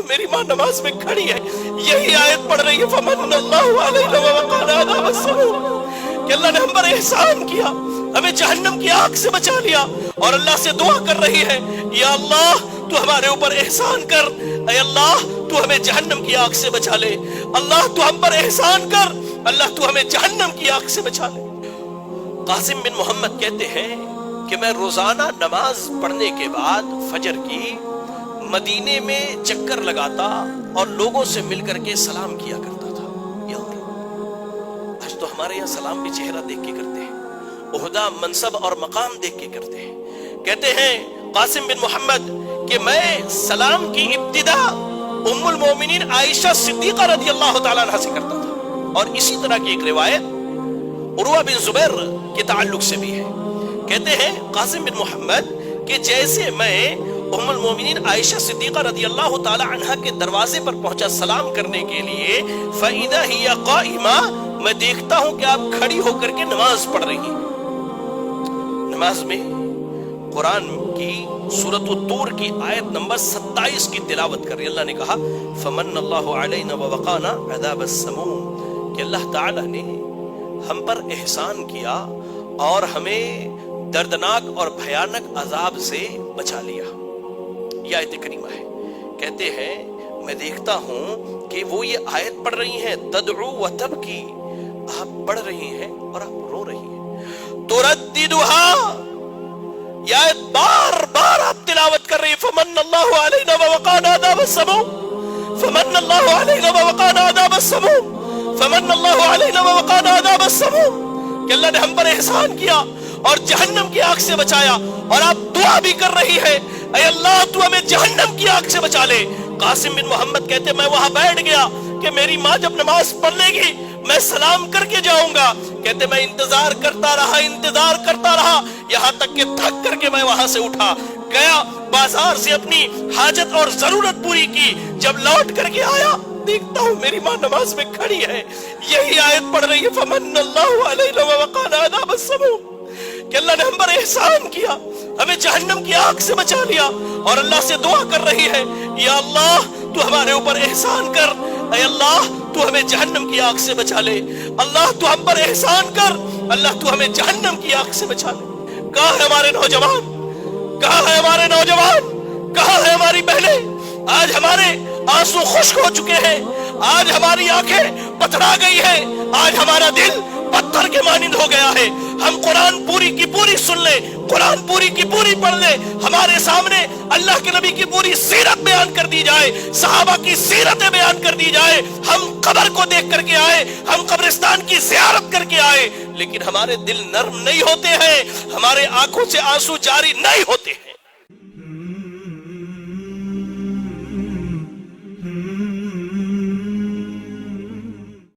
मेरी माँ नमाज में खड़ी है, यही आयत पढ़ रही है फमन्नल्लाहु अलैना व वक़ाना अज़ाबस समूम, कि अल्लाह ने हम पर एहसान किया, हमें जहन्नम की आग से बचा लिया। और अल्लाह से दुआ कर रही है, या अल्लाह तू हमारे ऊपर एहसान कर, ऐ अल्लाह तू हमें जहन्नम की आग से बचा ले, अल्लाह तू हम पर एहसान कर, अल्लाह तू हमें जहन्नम की आग से बचा ले। कासिम बिन मोहम्मद कहते हैं कि मैं रोजाना नमाज पढ़ने के बाद फजर की मदीने में चक्कर लगाता और लोगों से मिलकर के सलाम किया करता था। आज तो हमारे यहाँ सलाम भी चेहरा देख के करते हैं, ओहदा मनसब और मकाम देख के करते हैं। कहते हैं कासिम बिन मोहम्मद कि मैं सलाम की इब्तिदा उम्मुल मोमिनीन आयशा सिद्दीका रदियल्लाहु ताला अन्हा से करता था। और इसी तरह की एक रिवायत उर्वा बिन जुबैर के ताल्लुक से भी है। कहते हैं कासिम बिन मोहम्मद कि जैसे मैं उम्मुल मोमिनीन आयशा सिद्दीका रदियल्लाहु ताला अन्हा के दरवाजे पर पहुंचा सलाम करने के लिए, फइदा हिया काइमा, मैं देखता हूं कि आप खड़ी होकर के नमाज पढ़ रही हैं। नमाज में कुरान की सूरत तूर की आयत नंबर 27 की तिलावत कर रही। अल्लाह ने कहा फमन्नल्लाहु अलैना व वक़ाना अज़ाबस समूम, कि अल्लाह ताला ने हम पर एहसान किया और हमें दर्दनाक और भयानक अजाब से बचा लिया। यह आयत करीमा है। कहते हैं मैं देखता हूं कि वो ये आयत पढ़ रही हैं, तदउ व तबकी, आप पढ़ रही हैं और आप रो रही हैं। तुरद्दिदुहा, यह आयत बार बार आप तिलावत कर रही हैं, फमन्नल्लाहु अलैना व वक़ाना अज़ाबस समूम, फमन्नल्लाहु अलैना व वक़ाना अज़ाबस समूम, फमन्नल्लाहु अलैना व वक़ाना अज़ाबस समूम, कि अल्लाह ने हम पर एहसान किया और जहन्नम की आग से बचाया। और आप दुआ भी कर रही है, ऐ अल्लाह तू हमें जहन्नम की आग से बचा ले। कासिम बिन मोहम्मद कहते मैं वहां बैठ गया कि मेरी माँ जब नमाज पढ़ लेगी मैं सलाम करके जाऊंगा। कहते मैं इंतजार करता रहा यहां तक कि थक करके मैं वहां से उठा, गया बाजार से अपनी हाजत और जरूरत पूरी की। जब लौट करके आया देखता हूं मेरी माँ नमाज में खड़ी है, यही आयत पढ़ रही है फमन्नल्लाहु अलैना व वक़ाना अज़ाबस समूम, कि अल्लाह ने हम पर एहसान किया, हमें जहन्नम की आग से बचा लिया। और अल्लाह से दुआ कर रही है, या अल्लाह तू हमारे ऊपर एहसान कर, ऐ अल्लाह तू हमें जहन्नम की आग से बचा ले, अल्लाह तू हम पर एहसान कर, अल्लाह तू हमें जहन्नम की आग से बचा ले। कहाँ है हमारे नौजवान, कहाँ है हमारे नौजवान, कहाँ है हमारी बहनें? आज हमारे आंसू खुश्क हो चुके हैं, आज हमारी आंखें पथरा गई है, आज हमारा दिल पत्थर के मानिंद हो गया है। हम कुरान पूरी की पूरी सुन ले, कुरान पूरी की पूरी पढ़ ले, हमारे सामने अल्लाह के नबी की पूरी सीरत बयान कर दी जाए, सहाबा की सीरतें बयान कर दी जाए, हम कब्र को देख करके आए, हम कब्रिस्तान की ज़ियारत करके आए, लेकिन हमारे दिल नर्म नहीं होते हैं, हमारे आंखों से आंसू जारी नहीं होते हैं।